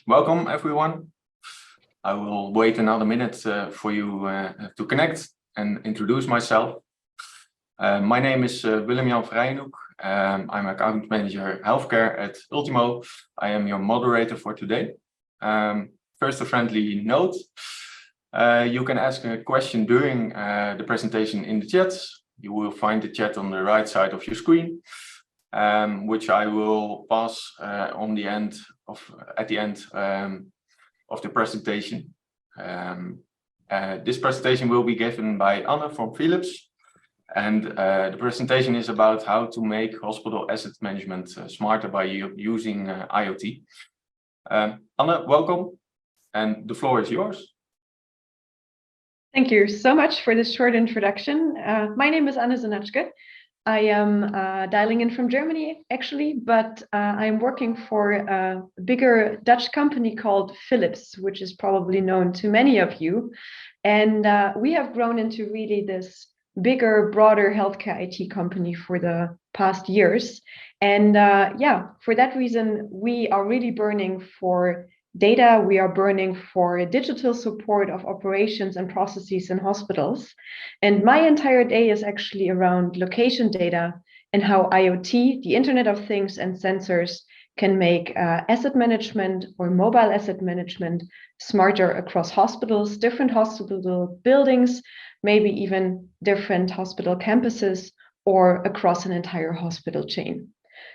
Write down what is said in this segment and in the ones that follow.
Welcome, everyone. I will wait another minute for you to connect and introduce myself. My name is Willem-Jan Vrijnoek. I'm Account Manager Healthcare at Ultimo. I am your moderator for today. First, a friendly note. You can ask a question during the presentation in the chat. You will find the chat on the right side of your screen, which I will pass at the end of the presentation. This presentation will be given by Anne from Philips, and the presentation is about how to make hospital asset management smarter by using IoT. Anne, welcome, and the floor is yours. Thank you so much for this short introduction. My name is Anne Synnatschke. I am dialing in from Germany, actually, but I'm working for a bigger Dutch company called Philips, which is probably known to many of you. And we have grown into really this bigger, broader healthcare IT company for the past years. And for that reason, we are really burning for data. We are burning for digital support of operations and processes in hospitals. And my entire day is actually around location data and how IoT, the Internet of Things, and sensors can make asset management or mobile asset management smarter across hospitals, different hospital buildings, maybe even different hospital campuses, or across an entire hospital chain.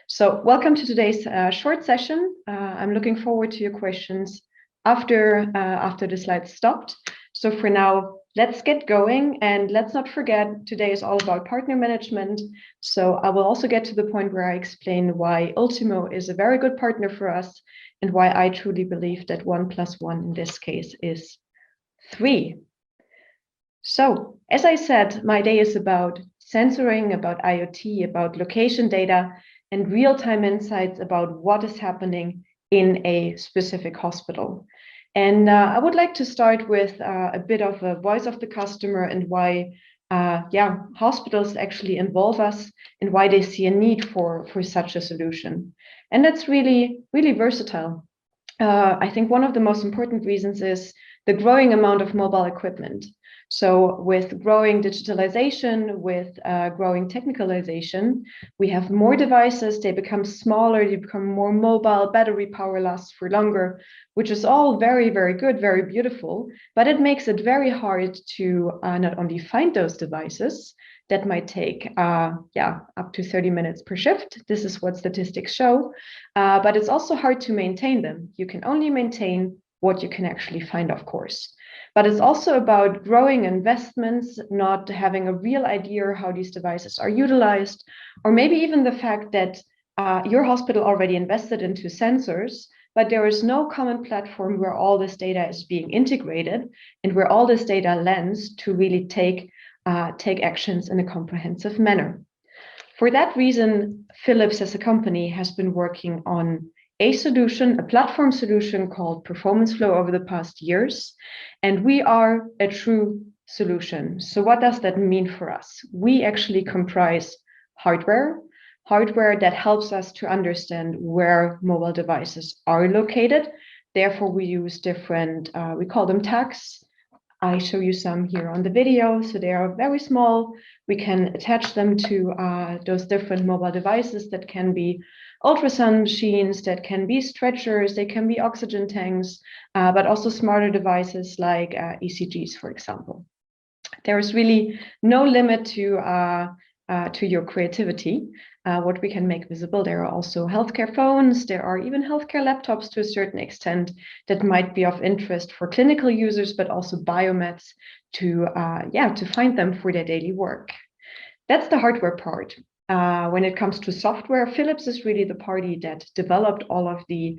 So welcome to today's short session. I'm looking forward to your questions after the slides stopped. So for now, let's get going, and let's not forget, today is all about partner management. So I will also get to the point where I explain why Ultimo is a very good partner for us and why I truly believe that 1 + 1 in this case is 3. So as I said, my day is about sensoring, about IoT, about location data, and real-time insights about what is happening in a specific hospital. And I would like to start with a bit of a voice of the customer and why hospitals actually involve us and why they see a need for such a solution. And that's really, really versatile. I think one of the most important reasons is the growing amount of mobile equipment. So with growing digitalization, with growing technicalization, we have more devices, they become smaller, they become more mobile, battery power lasts for longer, which is all very, very good, very beautiful, but it makes it very hard to not only find those devices that might take up to 30 minutes per shift. This is what statistics show, but it's also hard to maintain them. You can only maintain what you can actually find, of course. But it's also about growing investments, not having a real idea how these devices are utilized, or maybe even the fact that your hospital already invested into sensors, but there is no common platform where all this data is being integrated and where all this data lands to really take actions in a comprehensive manner. For that reason, Philips as a company has been working on a solution, a platform solution called PerformanceFlow over the past years, and we are a true solution. So what does that mean for us? We actually comprise hardware that helps us to understand where mobile devices are located. Therefore, we use different, we call them tags. I show you some here on the video. So they are very small. We can attach them to those different mobile devices that can be ultrasound machines, that can be stretchers, they can be oxygen tanks, but also smarter devices like ECGs, for example. There is really no limit to your creativity, what we can make visible. There are also healthcare phones, there are even healthcare laptops to a certain extent that might be of interest for clinical users, but also biomeds to find them for their daily work. That's the hardware part. When it comes to software, Philips is really the party that developed all of the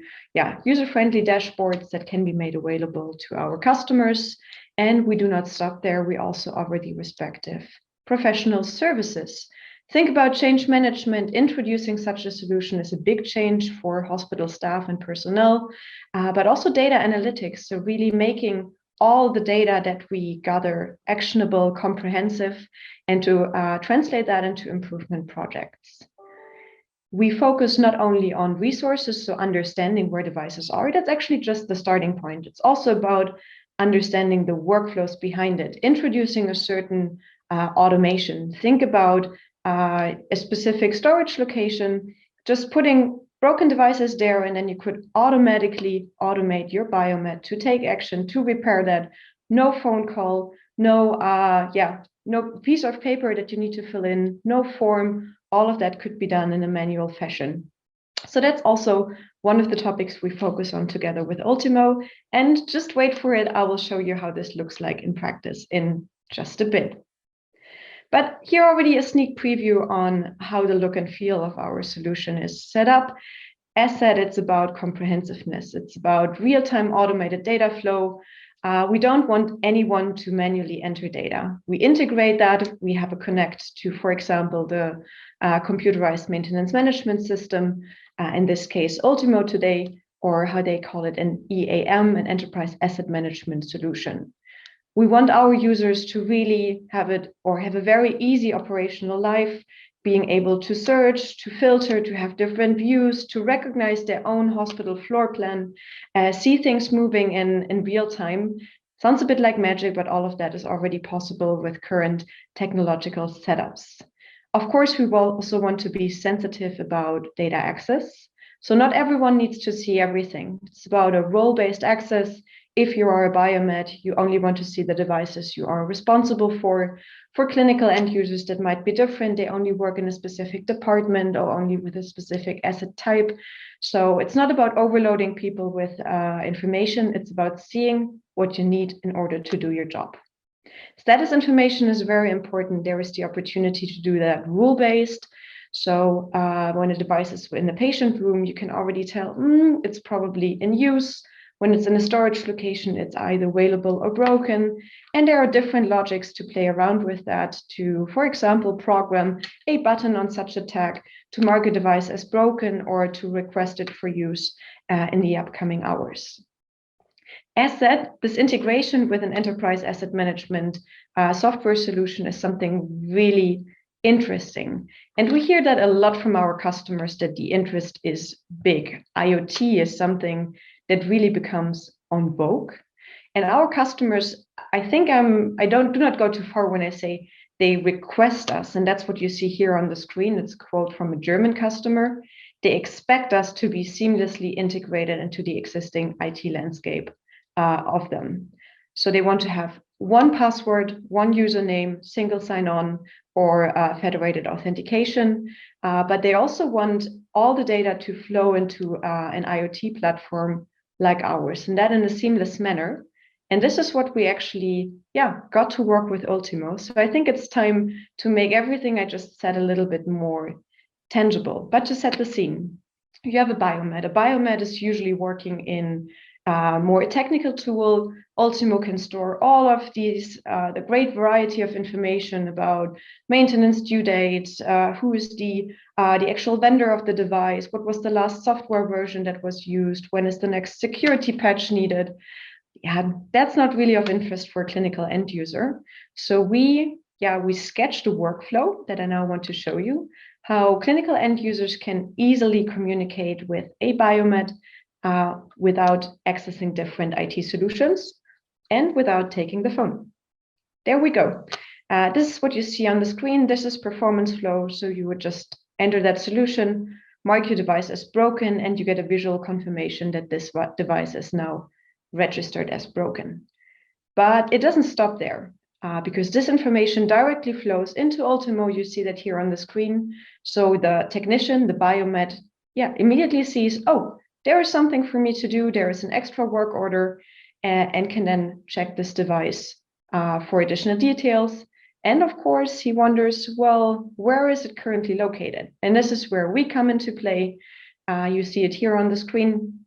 user-friendly dashboards that can be made available to our customers. And we do not stop there. We also offer the respective professional services. Think about change management. Introducing such a solution is a big change for hospital staff and personnel, but also data analytics. So really making all the data that we gather actionable, comprehensive, and to translate that into improvement projects. we focus not only on resources, so understanding where devices are, that's actually just the starting point. It's also about understanding the workflows behind it, introducing a certain automation. Think about a specific storage location, just putting broken devices there, and then you could automatically automate your biomed to take action to repair that. No phone call, no piece of paper that you need to fill in, no form. All of that could be done in a manual fashion. So that's also one of the topics we focus on together with Ultimo. And just wait for it. I will show you how this looks like in practice in just a bit. But here already a sneak preview on how the look and feel of our solution is set up. As said, it's about comprehensiveness. It's about real-time automated data flow. We don't want anyone to manually enter data. We integrate that. We have a connect to, for example, the computerized maintenance management system, in this case, Ultimo today, or how they call it, an EAM, an enterprise asset management solution. We want our users to really have it, or have a very easy operational life, being able to search, to filter, to have different views, to recognize their own hospital floor plan, see things moving in real time. Sounds a bit like magic, but all of that is already possible with current technological setups. Of course, we will also want to be sensitive about data access. So not everyone needs to see everything. It's about a role-based access. If you are a biomed, you only want to see the devices you are responsible for. For clinical end users, that might be different. They only work in a specific department or only with a specific asset type. So it's not about overloading people with information. It's about seeing what you need in order to do your job. Status information is very important. There is the opportunity to do that rule-based. So when a device is in the patient room, you can already tell it's probably in use. When it's in a storage location, it's either available or broken. And there are different logics to play around with that to, for example, program a button on such a tag to mark a device as broken or to request it for use in the upcoming hours. As said, this integration with an enterprise asset management software solution is something really interesting. And we hear that a lot from our customers, that the interest is big. IoT is something that really becomes en vogue. And our customers, I think do not go too far when I say they request us, and that's what you see here on the screen. It's a quote from a German customer. They expect us to be seamlessly integrated into the existing IT landscape of them. So they want to have one password, one username, single sign-on, or federated authentication. But they also want all the data to flow into an IoT platform like ours, and that in a seamless manner. And this is what we actually, got to work with Ultimo. So I think it's time to make everything I just said a little bit more tangible. But to set the scene, you have a biomed. A biomed is usually working in more technical tool. Ultimo can store all of these, the great variety of information about maintenance due dates, who is the actual vendor of the device, what was the last software version that was used, when is the next security patch needed. Yeah, that's not really of interest for a clinical end user. So we sketched the workflow that I now want to show you, how clinical end users can easily communicate with a biomed without accessing different IT solutions and without taking the phone. There we go. This is what you see on the screen. This is PerformanceFlow. So you would just enter that solution, mark your device as broken, and you get a visual confirmation that this device is now registered as broken. But it doesn't stop there because this information directly flows into Ultimo. You see that here on the screen. So the technician, the biomed, immediately sees, oh, there is something for me to do. There is an extra work order, and can then check this device for additional details. And of course, he wonders, well, where is it currently located? And this is where we come into play. You see it here on the screen.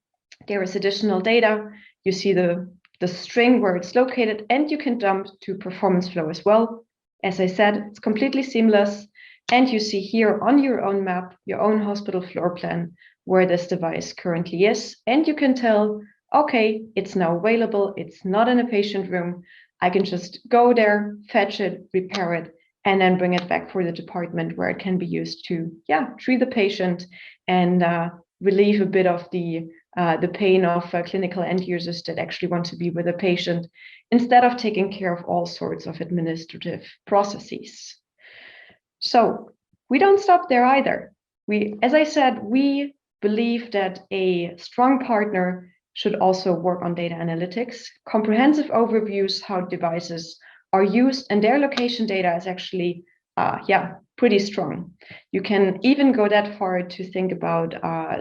There is additional data. You see the string where it's located, and you can jump to PerformanceFlow as well. As I said, it's completely seamless. And you see here on your own map, your own hospital floor plan, where this device currently is. And you can tell, okay, it's now available. It's not in a patient room. I can just go there, fetch it, repair it, and then bring it back for the department where it can be used to, treat the patient and relieve a bit of the pain of clinical end users that actually want to be with a patient instead of taking care of all sorts of administrative processes. So we don't stop there either. As I said, we believe that a strong partner should also work on data analytics, comprehensive overviews how devices are used, and their location data is actually, pretty strong. You can even go that far to think about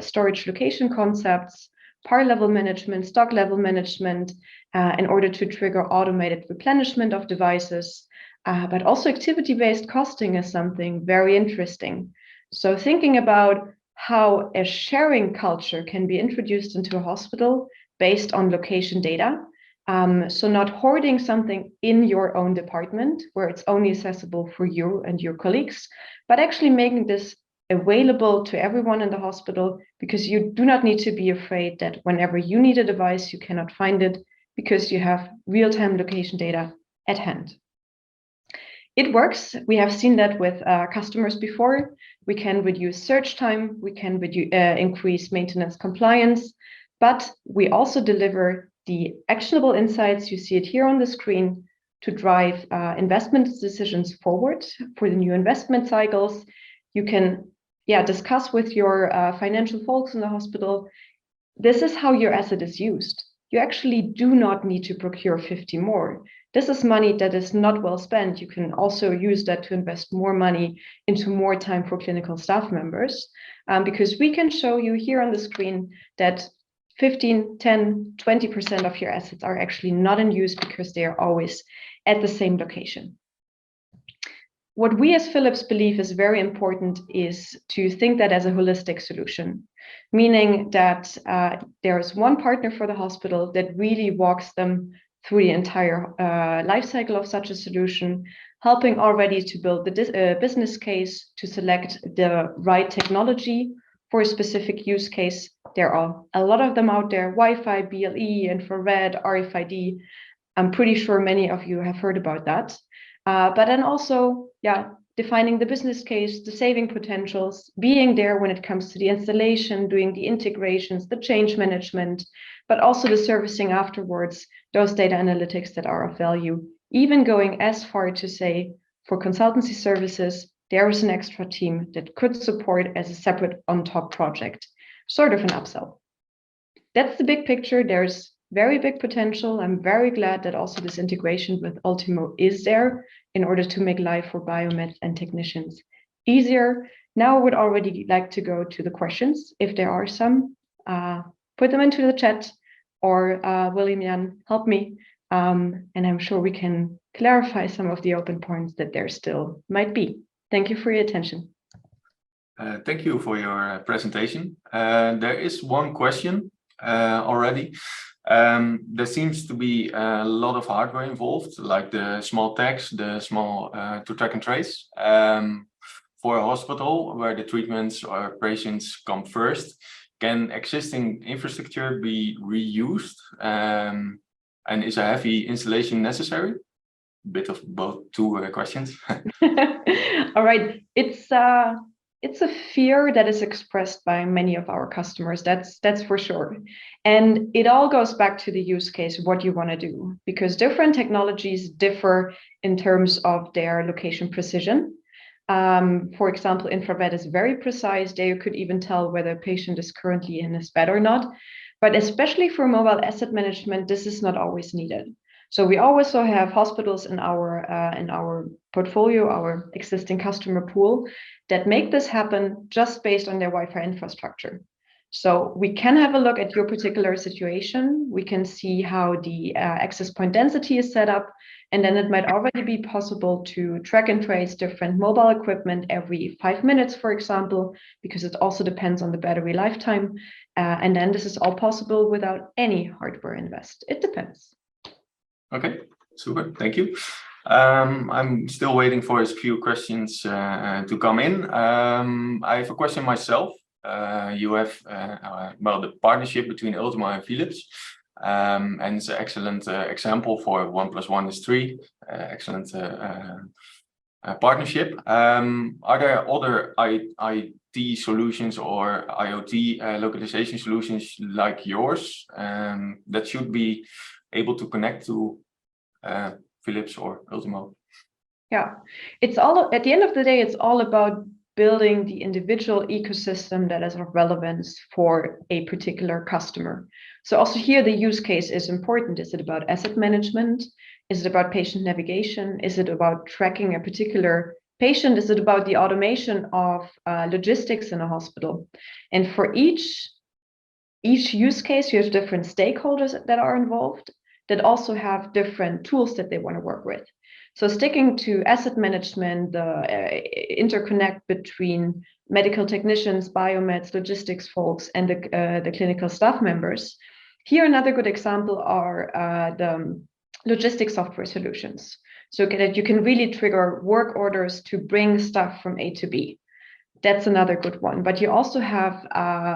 storage location concepts, part level management, stock level management, in order to trigger automated replenishment of devices. But also activity-based costing is something very interesting. So thinking about how a sharing culture can be introduced into a hospital based on location data. So not hoarding something in your own department where it's only accessible for you and your colleagues, but actually making this available to everyone in the hospital, because you do not need to be afraid that whenever you need a device, you cannot find it because you have real-time location data at hand. It works. We have seen that with customers before. We can reduce search time, we can increase maintenance compliance, but we also deliver the actionable insights, you see it here on the screen, to drive investment decisions forward for the new investment cycles. You can discuss with your financial folks in the hospital, this is how your asset is used. You actually do not need to procure 50 more. This is money that is not well spent. You can also use that to invest more money into more time for clinical staff members, because we can show you here on the screen that 15, 10, 20% of your assets are actually not in use because they are always at the same location. What we as Philips believe is very important is to think that as a holistic solution, meaning that there is one partner for the hospital that really walks them through the entire life cycle of such a solution, helping already to build the business case, to select the right technology for a specific use case. There are a lot of them out there: Wi-Fi, BLE, infrared, RFID. I'm pretty sure many of you have heard about that. But then also, defining the business case, the saving potentials, being there when it comes to the installation, doing the integrations, the change management, but also the servicing afterwards, those data analytics that are of value, even going as far to say, for consultancy services, there is an extra team that could support as a separate on-top project, sort of an upsell. That's the big picture. There's very big potential. I'm very glad that also this integration with Ultimo is there in order to make life for biomed and technicians easier. Now I would already like to go to the questions. If there are some, put them into the chat, or William Jan, help me. And I'm sure we can clarify some of the open points that there still might be. Thank you for your attention. Thank you for your presentation. There is one question already. There seems to be a lot of hardware involved, like the small tags, the small to track and trace. For a hospital where the treatments or operations come first, can existing infrastructure be reused? And is a heavy installation necessary? A bit of both, two questions. All right, it's a fear that is expressed by many of our customers. That's for sure. And it all goes back to the use case, what you want to do, because different technologies differ in terms of their location precision. For example, infrared is very precise. There you could even tell whether a patient is currently in his bed or not. But especially for mobile asset management, this is not always needed. So we also have hospitals in our portfolio, our existing customer pool, that make this happen just based on their Wi-Fi infrastructure. So we can have a look at your particular situation. We can see how the access point density is set up, and then it might already be possible to track and trace different mobile equipment every 5 minutes, for example, because it also depends on the battery lifetime. And then this is all possible without any hardware invest. It depends. Okay, super, thank you. I'm still waiting for a few questions to come in. I have a question myself. You have the partnership between Ultimo and Philips, and it's an excellent example for 1 + 1 is 3. Excellent partnership. Are there other IT solutions or IoT localization solutions like yours that should be able to connect to Philips or Ultimo? Yeah, it's all, at the end of the day, it's all about building the individual ecosystem that is of relevance for a particular customer. So also here, the use case is important. Is it about asset management? Is it about patient navigation? Is it about tracking a particular patient? Is it about the automation of logistics in a hospital? And for each use case, you have different stakeholders that are involved that also have different tools that they want to work with. So sticking to asset management, the interconnect between medical technicians, biomeds, logistics folks, and the clinical staff members. Here, another good example are the logistics software solutions. So that you can really trigger work orders to bring stuff from A to B. That's another good one. But you also have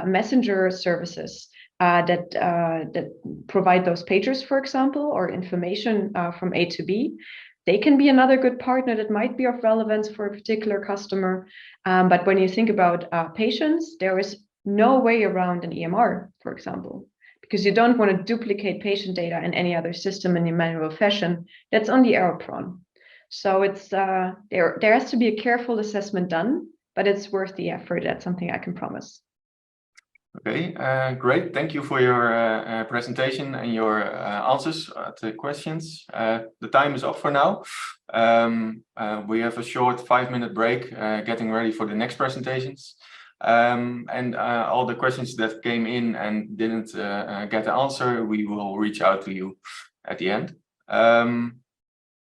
messenger services that provide those pagers, for example, or information from A to B. They can be another good partner that might be of relevance for a particular customer. But when you think about patients, there is no way around an EMR, for example, because you don't want to duplicate patient data in any other system in a manual fashion. That's only error-prone. So it's there has to be a careful assessment done, but it's worth the effort. That's something I can promise. Okay, great. Thank you for your presentation and your answers to the questions. The time is up for now. We have a short 5-minute break, getting ready for the next presentations. And all the questions that came in and didn't get the answer, we will reach out to you at the end.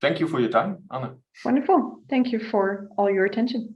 Thank you for your time, Anne. Wonderful. Thank you for all your attention.